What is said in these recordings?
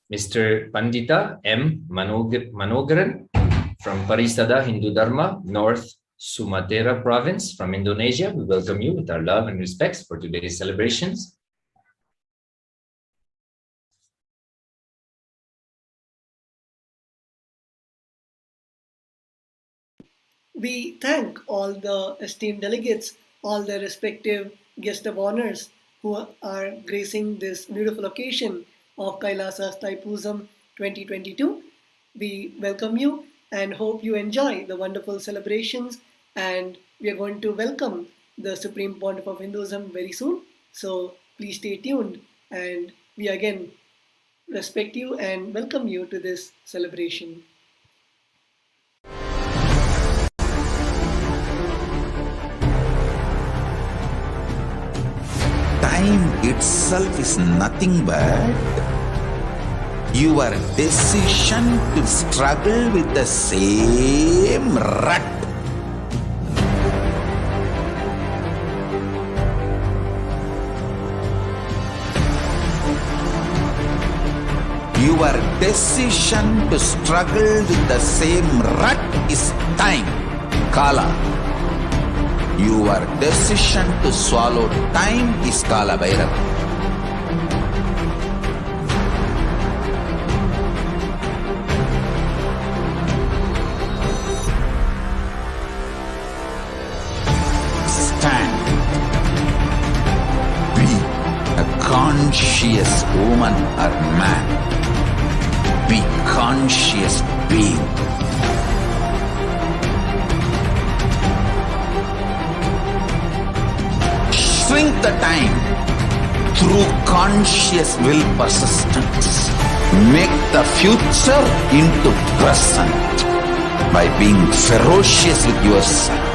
Mr. Pandita M. Manogaran from Parisada Hindu Dharma, North Sumatera Province from Indonesia. We welcome you with our love and respects for today's celebrations. We thank all the esteemed delegates, all the respective guest of honors who are gracing this beautiful occasion of Kailasa's Thaipusam 2022. We welcome you and hope you enjoy the wonderful celebrations, and we are going to welcome the Supreme Pontiff of Hinduism very soon. So please stay tuned, and we again respect you and welcome you to this celebration. Time itself is nothing but your decision to struggle with the same rut. Your decision to struggle with the same rut is time, Kala. Your decision to swallow time is Kala Bhairava. Stand. Be a conscious woman or man. Be conscious being. Shrink the time through conscious will persistence. Make the future into present by being ferocious with yourself.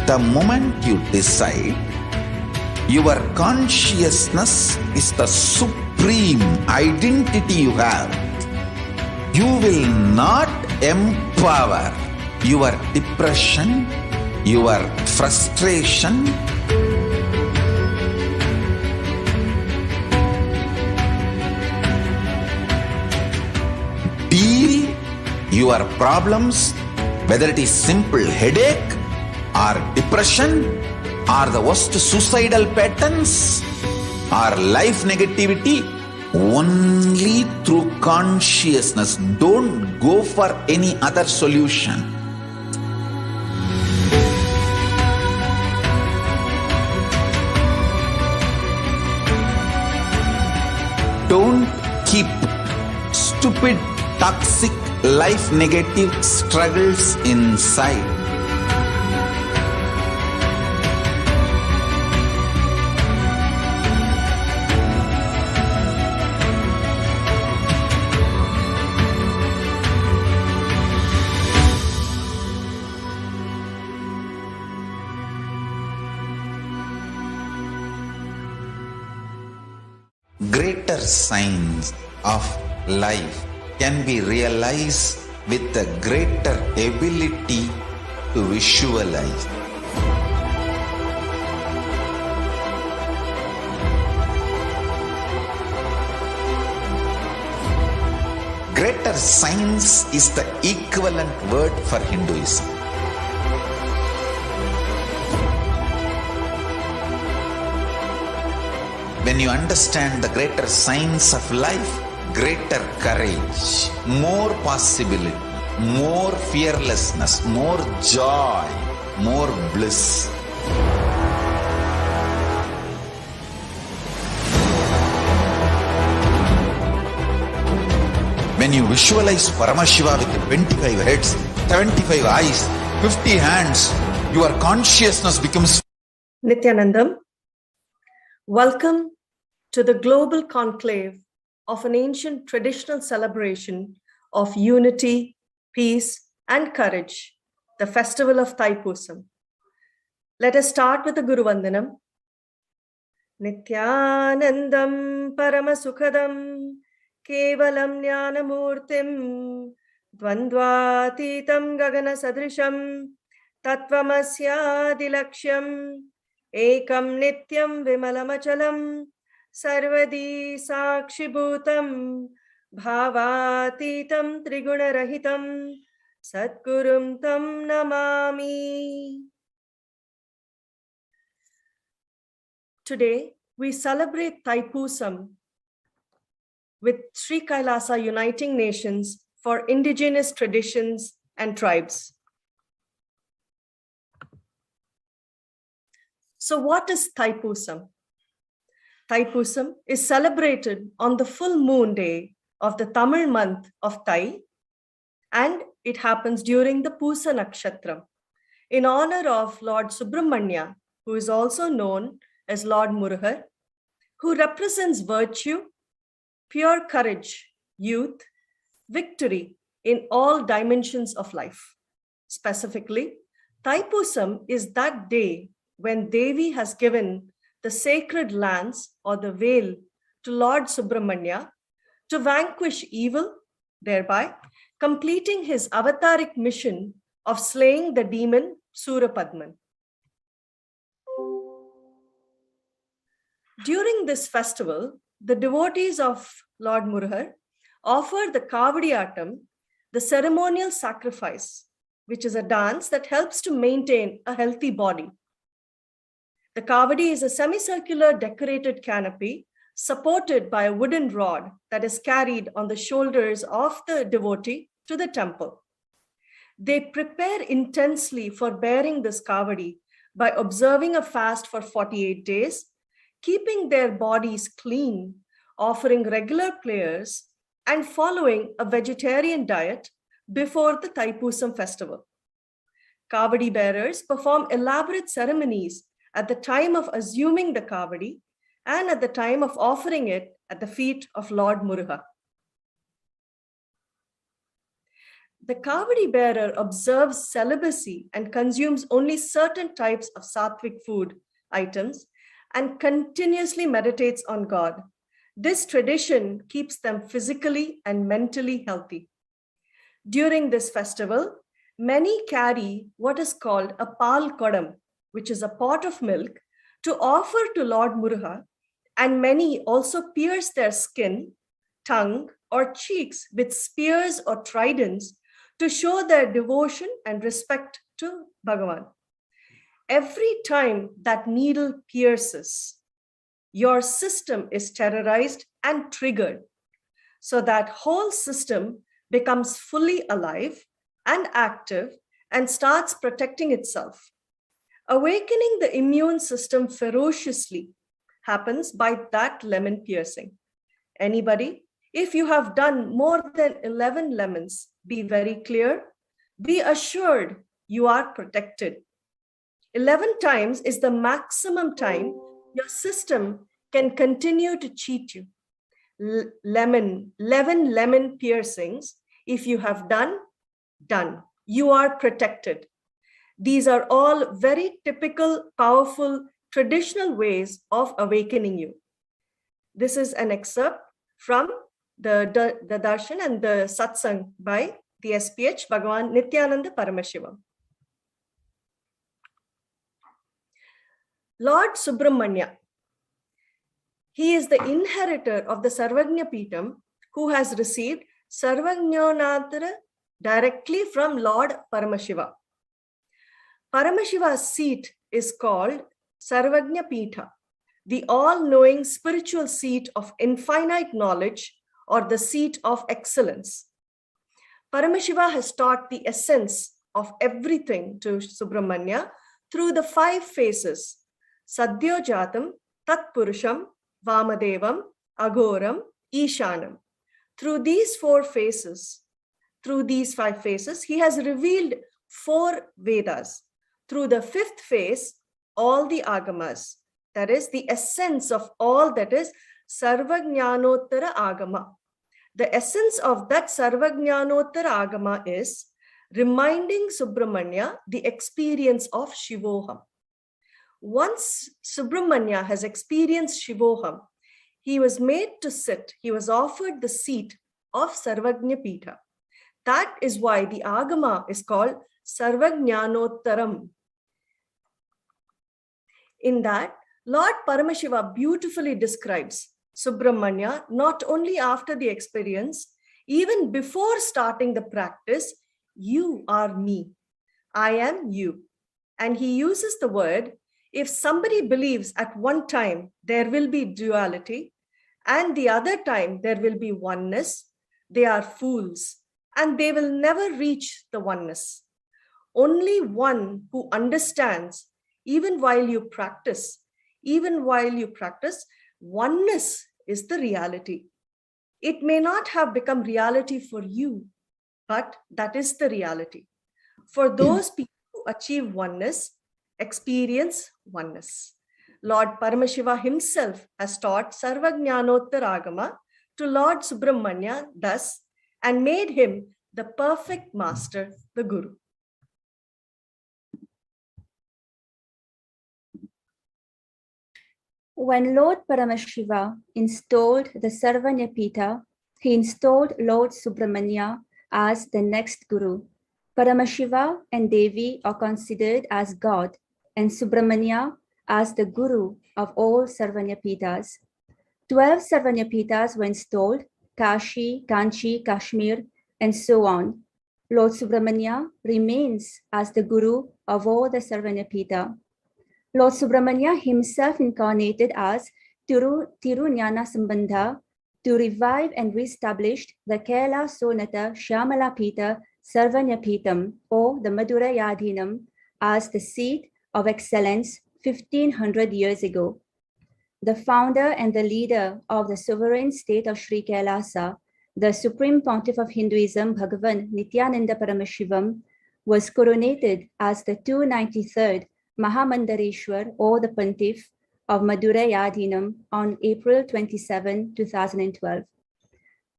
The moment you decide, your consciousness is the supreme identity you have. You will not empower your depression, your frustration, deal your problems, whether it is simple headache or depression, or the worst suicidal patterns, or life negativity, only through consciousness. Don't go for any other solution. Don't keep stupid, toxic, life negative struggles inside. Greater signs of life can be realized with a greater ability to visualize. Greater science is the equivalent word for Hinduism. When you understand the greater science of life, greater courage, more possibility, more fearlessness, more joy, more bliss. When you visualize Paramashiva with 25 heads, 75 eyes, 50 hands, your consciousness becomes Nithyanandam. Welcome to the global conclave of an ancient traditional celebration of unity, peace, and courage, the festival of Thaipusam. Let us start with the Guru Vandanam. Nithyanandam Paramasukhadam Kevalam Jnanamurtim Dvandvatitam Gagana Sadrisham Tatvamasyadilaksham Ekam Nityam Vimalamachalam Sarvadi Sakshibhutam Bhavatitam Trigunarahitam Satgurum Tam Namami. Today, we celebrate Thaipusam with Sri Kailasa Uniting Nations for indigenous traditions and tribes. So what is Thaipusam? Thaipusam is celebrated on the full moon day of the Tamil month of Thai, and it happens during the Pusa Nakshatram in honor of Lord Subramanya, who is also known as Lord Murugar, who represents virtue, pure courage, youth, victory in all dimensions of life. Specifically, Thaipusam is that day when Devi has given the sacred lands or the veil to Lord Subramanya to vanquish evil, thereby completing his avataric mission of slaying the demon Surapadman. During this festival, the devotees of Lord Murugar offer the Kavadiyatam, the ceremonial sacrifice, which is a dance that helps to maintain a healthy body. The Kavadi is a semicircular decorated canopy supported by a wooden rod that is carried on the shoulders of the devotee to the temple. They prepare intensely for bearing this Kavadi by observing a fast for 48 days, keeping their bodies clean, offering regular prayers, and following a vegetarian diet before the Thaipusam festival. Kavadi bearers perform elaborate ceremonies at the time of assuming the Kavadi and at the time of offering it at the feet of Lord Murugar. The Kavadi bearer observes celibacy and consumes only certain types of sattvic food items and continuously meditates on God. This tradition keeps them physically and mentally healthy. During this festival, many carry what is called a pal kodam, which is a pot of milk, to offer to Lord Murugar, and many also pierce their skin, tongue, or cheeks with spears or tridents to show their devotion and respect to Bhagavan. Every time that needle pierces, your system is terrorized and triggered. So that whole system becomes fully alive and active and starts protecting itself. Awakening the immune system ferociously happens by that lemon piercing. Anybody, if you have done more than 11 lemons, be very clear, be assured you are protected. 11 times is the maximum time your system can continue to cheat you. 11 lemon piercings, if you have done, you are protected. These are all very typical, powerful, traditional ways of awakening you. This is an excerpt from the Darshan and the SATSANG by the SPH Bhagavan Nithyananda Paramashivam. Lord Subramanya, he is the inheritor of the Sarvagnya Peetham, who has received Sarvajnanatara directly from Lord Paramashiva. Paramashiva's seat is called Sarvagnya Peetha, the all-knowing spiritual seat of infinite knowledge, or the seat of excellence. Paramashiva has taught the essence of everything to Subramanya through the 5 phases: Sadhyojatam, Tatpurusham, Vamadevam, Aghoram, Ishanam. Through these 5 phases, he has revealed 4 Vedas. Through the 5th phase, all the Agamas, that is the essence of all that is Sarvajnanottara Agama. The essence of that Sarvajnanottara Agama is reminding Subramanya the experience of Shivoham. Once Subramanya has experienced Shivoham, he was made to sit, he was offered the seat of Sarvajna Pitha. That is why the Agama is called Sarvajnanottaram. In that, Lord Paramashiva beautifully describes Subramanya not only after the experience, even before starting the practice, you are me, I am you. And he uses the word, if somebody believes at one time there will be duality and the other time there will be oneness, they are fools and they will never reach the oneness. Only one who understands, even while you practice, oneness is the reality. It may not have become reality for you, but that is the reality. For those people who achieve oneness, experience oneness. Lord Paramashiva himself has taught Sarvajnanottaragama to Lord Subramanya thus and made him the perfect master, the Guru. When Lord Paramashiva installed the Sarvajnapita, he installed Lord Subramanya as the next Guru. Paramashiva and Devi are considered as God and Subramanya as the Guru of all Sarvajnapitas. 12 Sarvajnapitas were installed, Kashi, Kanchi, Kashmir, and so on. Lord Subramanya remains as the Guru of all the Sarvajnapita. Lord Subramanya himself incarnated as Tirunjana Sambandha to revive and reestablish the Kailasa Shyamalapita Sarvajnapitam or the Madurayadhinam as the seat of excellence 1500 years ago. The founder and the leader of the sovereign state of Sri Kailasa, the Supreme Pontiff of Hinduism, Bhagavan Nithyananda Paramashivam, was coronated as the 293rd Mahamandareshwar or the Pontiff of Madurayadhinam on April 27, 2012.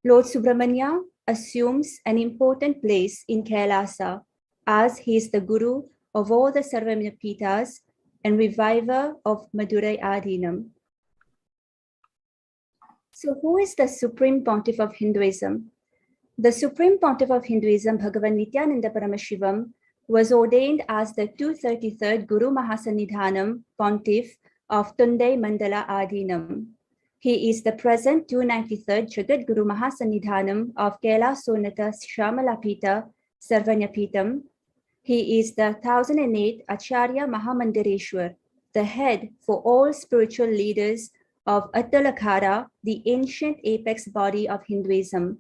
Lord Subramanya assumes an important place in Kailasa as he is the Guru of all the Sarvajnapitas and reviver of Madurayadhinam. So who is the Supreme Pontiff of Hinduism? The Supreme Pontiff of Hinduism, Bhagavan Nithyananda Paramashivam, was ordained as the 233rd Guru Mahasannidhanam Pontiff of Tundai Mandala Adhinam. He is the present 293rd Jagat Guru Mahasannidhanam of Kailasonata Shyamalapita Sarvajnapitam. He is the 1008 Acharya Mahamandareshwar, the head for all spiritual leaders of Atalakhara, the ancient apex body of Hinduism.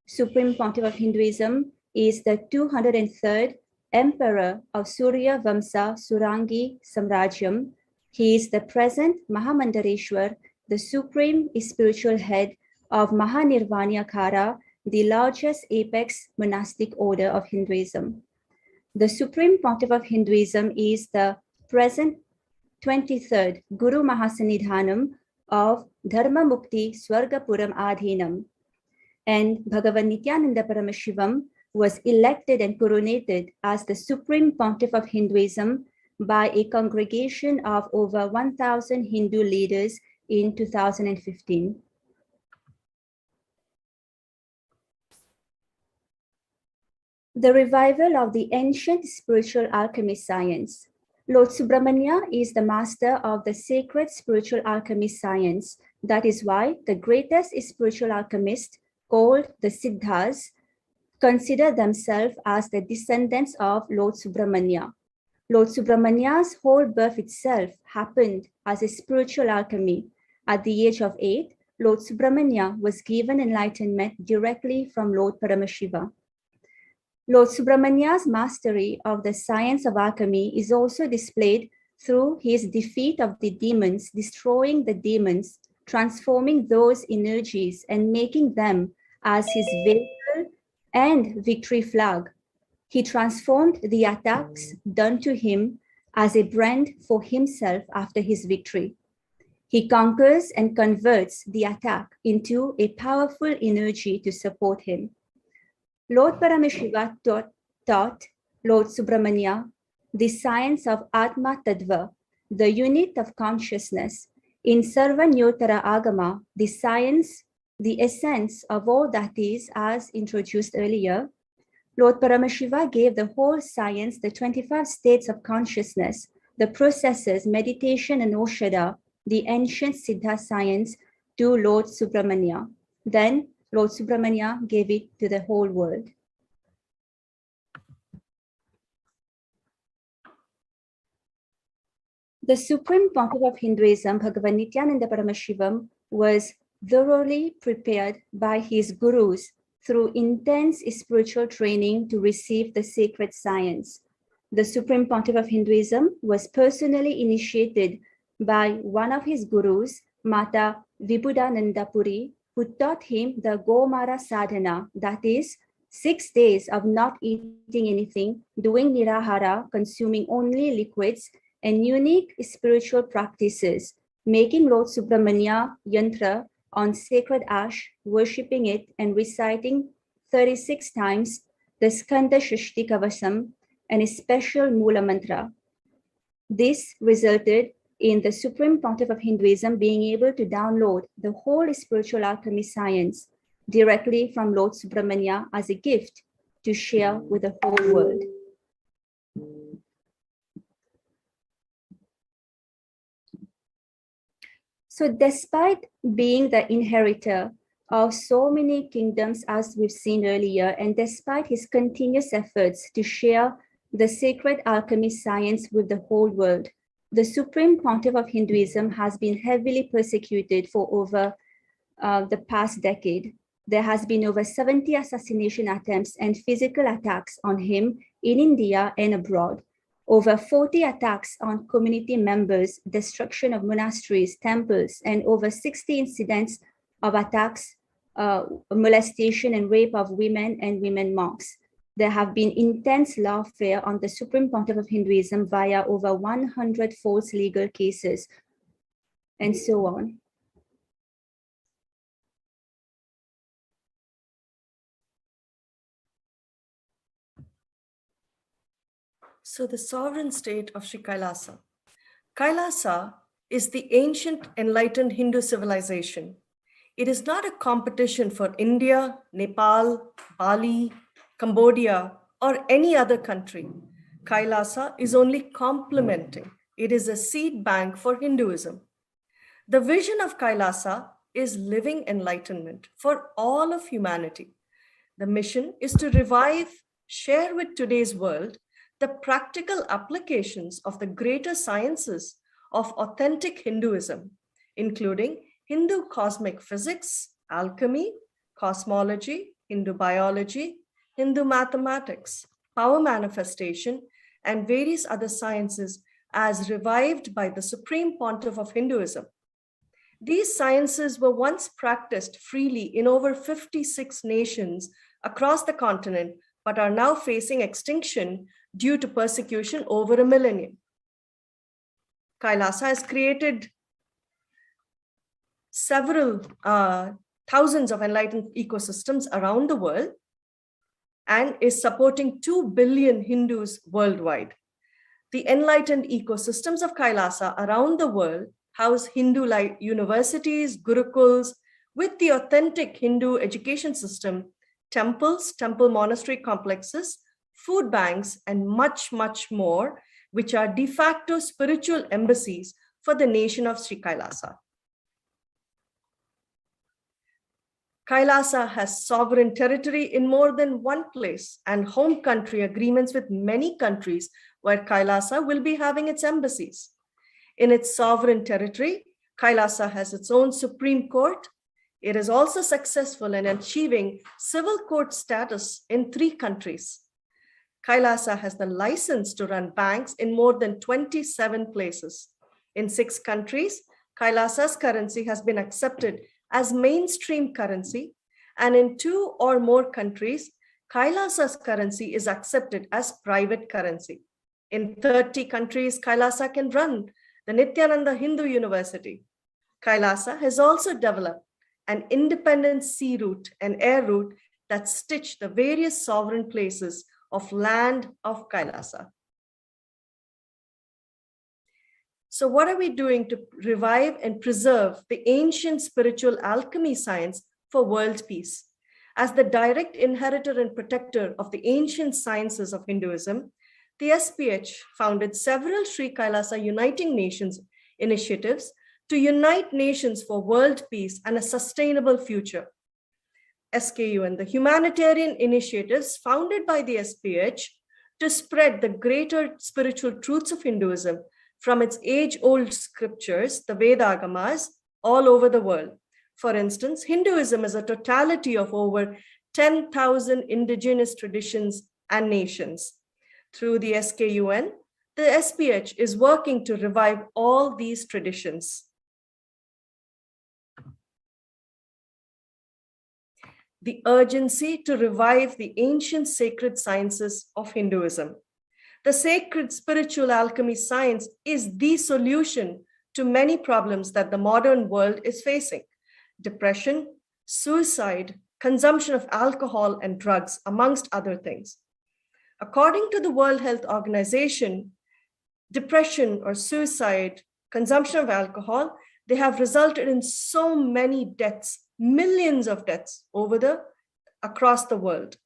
Supreme Pontiff of Hinduism is the 203rd Emperor of Surya Vamsa Surangi Samrajyam. He is the present Mahamandareshwar, the supreme spiritual head of Mahanirvanyakara, the largest apex monastic order of Hinduism. The Supreme Pontiff of Hinduism is the present 23rd Guru Mahasannidhanam of Dharma Mukti Swargapuram Adhinam. And Bhagavan Nithyananda Paramashivam was elected and coronated as the Supreme Pontiff of Hinduism by a congregation of over 1,000 Hindu leaders in 2015. The revival of the ancient spiritual alchemy science. Lord Subramanya is the master of the sacred spiritual alchemy science. That is why the greatest spiritual alchemists, called the Siddhas, consider themselves as the descendants of Lord Subramanya. Lord Subramanya's whole birth itself happened as a spiritual alchemy. At the age of 8, Lord Subramanya was given enlightenment directly from Lord Paramashiva. Lord Subramanya's mastery of the science of alchemy is also displayed through his defeat of the demons, destroying the demons, transforming those energies and making them as his vehicle and victory flag. He transformed the attacks done to him as a brand for himself after his victory. He conquers and converts the attack into a powerful energy to support him. Lord Paramashiva taught Lord Subramanya the science of Atma Tattva, the unit of consciousness. In Sarvanyotara Agama, the science, the essence of all that is, as introduced earlier, Lord Paramashiva gave the whole science, the 25 states of consciousness, the processes, meditation and Oshada, the ancient Siddha science, to Lord Subramanya. Then Lord Subramanya gave it to the whole world. The Supreme Pontiff of Hinduism, Bhagavan Nithyananda Paramashivam, was thoroughly prepared by his gurus through intense spiritual training to receive the sacred science. The Supreme Pontiff of Hinduism was personally initiated by one of his gurus, Mata Vibhudananda Puri, who taught him the Gomara Sadhana, that is, 6 days of not eating anything, doing nirahara, consuming only liquids, and unique spiritual practices, making Lord Subramanya yantra on sacred ash, worshipping it and reciting 36 times the Skanda Shashti Kavasam and a special Mula Mantra. This resulted in the Supreme Pontiff of Hinduism being able to download the whole spiritual alchemy science directly from Lord Subramanya as a gift to share with the whole world. So despite being the inheritor of so many kingdoms, as we've seen earlier, and despite his continuous efforts to share the sacred alchemy science with the whole world, the Supreme Pontiff of Hinduism has been heavily persecuted for over the past decade. There has been over 70 assassination attempts and physical attacks on him in India and abroad. Over 40 attacks on community members, destruction of monasteries, temples, and over 60 incidents of attacks, molestation and rape of women and women monks. There have been intense lawfare on the Supreme Pontiff of Hinduism via over 100 false legal cases, and so on. So the sovereign state of Sri Kailasa. Kailasa is the ancient enlightened Hindu civilization. It is not a competition for India, Nepal, Bali, Cambodia, or any other country. Kailasa is only complementing. It is a seed bank for Hinduism. The vision of Kailasa is living enlightenment for all of humanity. The mission is to revive, share with today's world the practical applications of the greater sciences of authentic Hinduism, including Hindu cosmic physics, alchemy, cosmology, Hindu biology, Hindu mathematics, power manifestation, and various other sciences as revived by the Supreme Pontiff of Hinduism. These sciences were once practiced freely in over 56 nations across the continent, but are now facing extinction due to persecution over a millennium. Kailasa has created several thousands of enlightened ecosystems around the world and is supporting 2 billion Hindus worldwide. The enlightened ecosystems of Kailasa around the world house Hindu-like universities, gurukuls, with the authentic Hindu education system, temples, temple monastery complexes, food banks, and much, much more, which are de facto spiritual embassies for the nation of Sri Kailasa. Kailasa has sovereign territory in more than one place and home country agreements with many countries where Kailasa will be having its embassies. In its sovereign territory, Kailasa has its own Supreme Court. It is also successful in achieving civil court status in 3 countries. Kailasa has the license to run banks in more than 27 places. In 6 countries, Kailasa's currency has been accepted as mainstream currency, and in 2 or more countries, Kailasa's currency is accepted as private currency. In 30 countries, Kailasa can run the Nithyananda Hindu University. Kailasa has also developed an independent sea route and air route that stitch the various sovereign places of land of Kailasa. So what are we doing to revive and preserve the ancient spiritual alchemy science for world peace? As the direct inheritor and protector of the ancient sciences of Hinduism, the SPH founded several Sri Kailasa Uniting Nations initiatives to unite nations for world peace and a sustainable future. SKUN, the humanitarian initiatives founded by the SPH to spread the greater spiritual truths of Hinduism from its age-old scriptures, the Vedagamas, all over the world. For instance, Hinduism is a totality of over 10,000 indigenous traditions and nations. Through the SKUN, the SPH is working to revive all these traditions. The urgency to revive the ancient sacred sciences of Hinduism. The sacred spiritual alchemy science is the solution to many problems that the modern world is facing: depression, suicide, consumption of alcohol and drugs, amongst other things. According to the World Health Organization, depression or suicide, consumption of alcohol, they have resulted in so many deaths, millions of deaths across the world.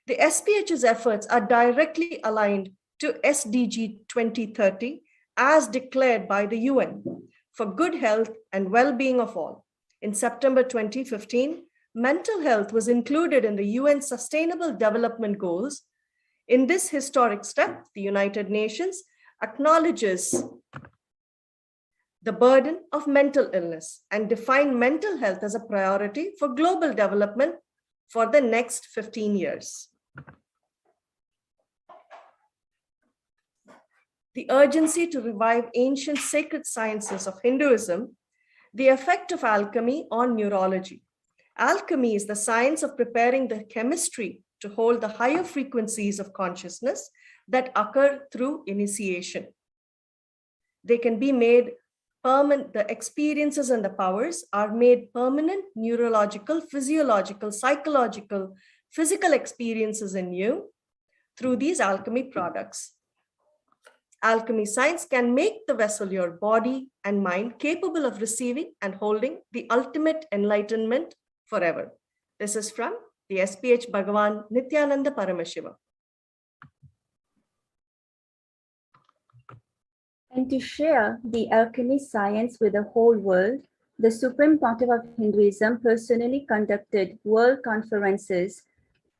The SPH's efforts are directly aligned to SDG 2030 as declared by the UN for good health and well-being of all. In September 2015, mental health was included in the UN Sustainable Development Goals. In this historic step, the United Nations acknowledges the burden of mental illness and define mental health as a priority for global development for the next 15 years. The urgency to revive ancient sacred sciences of Hinduism, the effect of alchemy on neurology. Alchemy is the science of preparing the chemistry to hold the higher frequencies of consciousness that occur through initiation. They can be made permanent, the experiences and the powers are made permanent neurological, physiological, psychological, physical experiences in you through these alchemy products. Alchemy science can make the vessel, your body and mind, capable of receiving and holding the ultimate enlightenment forever. This is from the SPH Bhagavan Nithyananda Paramashivam. And to share the alchemy science with the whole world, the Supreme Pontiff of Hinduism personally conducted world conferences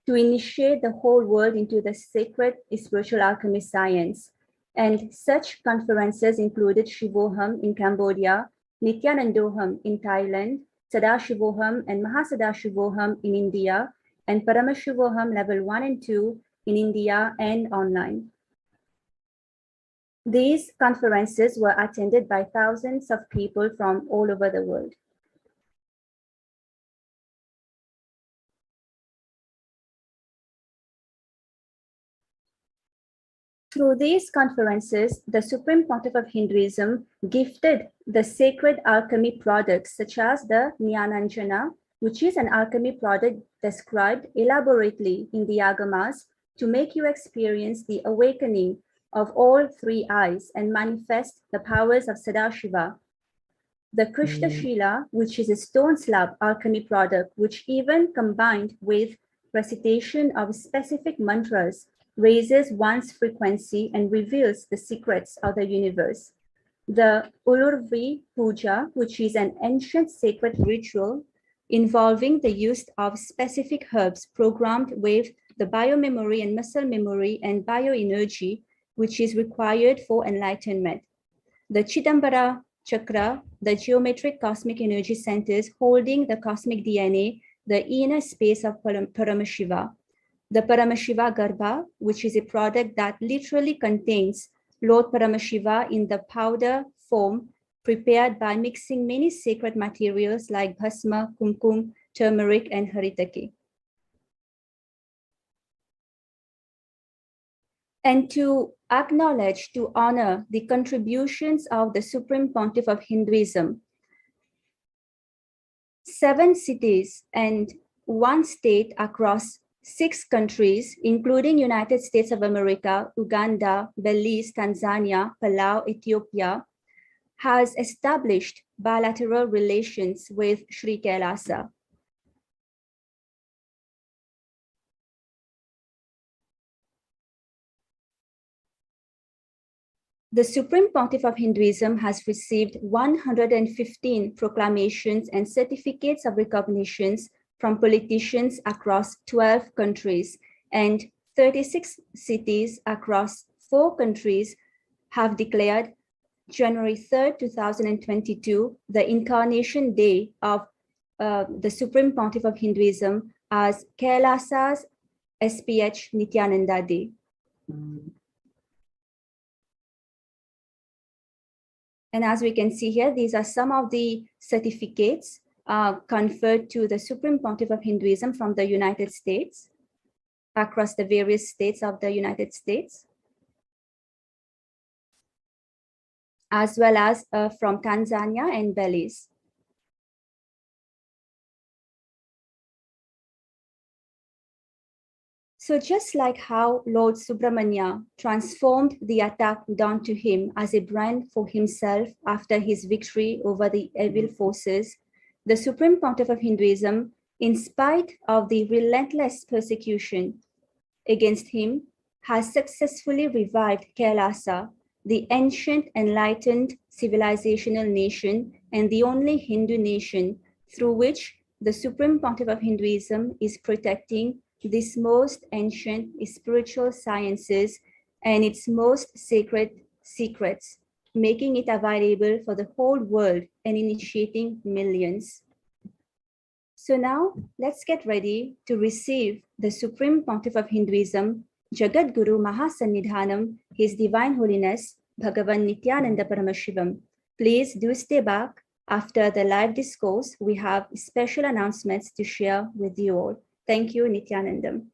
to initiate the whole world into the sacred spiritual alchemy science. And such conferences included Shivoham in Cambodia, Nithyanandoham in Thailand, Sadashivoham and Mahasadashivoham in India, and Paramashivoham level 1 and 2 in India and online. These conferences were attended by thousands of people from all over the world. Through these conferences, the Supreme Pontiff of Hinduism gifted the sacred alchemy products such as the Jnananjana, which is an alchemy product described elaborately in the Agamas to make you experience the awakening of all three eyes and manifest the powers of Sadashiva. The Krishna Shila, which is a stone slab alchemy product, which even combined with recitation of specific mantras, raises one's frequency and reveals the secrets of the universe. The Ulurvi Puja, which is an ancient sacred ritual involving the use of specific herbs programmed with the biomemory and muscle memory and bioenergy, which is required for enlightenment. The Chidambara Chakra, the geometric cosmic energy centers holding the cosmic DNA, the inner space of Paramashiva. The Paramashiva Garbha, which is a product that literally contains Lord Paramashiva in the powder form prepared by mixing many sacred materials like bhasma, kumkum, turmeric, and haritaki. And to acknowledge, to honor the contributions of the Supreme Pontiff of Hinduism, 7 cities and 1 state across 6 countries, including United States of America, Uganda, Belize, Tanzania, Palau, Ethiopia, has established bilateral relations with Sri Kailasa. The Supreme Pontiff of Hinduism has received 115 proclamations and certificates of recognitions from politicians across 12 countries, and 36 cities across 4 countries have declared January 3rd, 2022, the incarnation day of the Supreme Pontiff of Hinduism as Kailasa's SPH Nithyananda Day. And as we can see here, these are some of the certificates conferred to the Supreme Pontiff of Hinduism from the United States, across the various states of the United States, as well as from Tanzania and Belize. So just like how Lord Subramanya transformed the attack done to him as a brand for himself after his victory over the evil forces, the Supreme Pontiff of Hinduism, in spite of the relentless persecution against him, has successfully revived Kailasa, the ancient enlightened civilizational nation and the only Hindu nation through which the Supreme Pontiff of Hinduism is protecting this most ancient spiritual sciences and its most sacred secrets, making it available for the whole world and initiating millions. So now let's get ready to receive the Supreme Pontiff of Hinduism, Jagat Guru Mahasannidhanam, His Divine Holiness, Bhagavan Nithyananda Paramashivam. Please do stay back. After the live discourse, we have special announcements to share with you all. Thank you, Nithyanandam.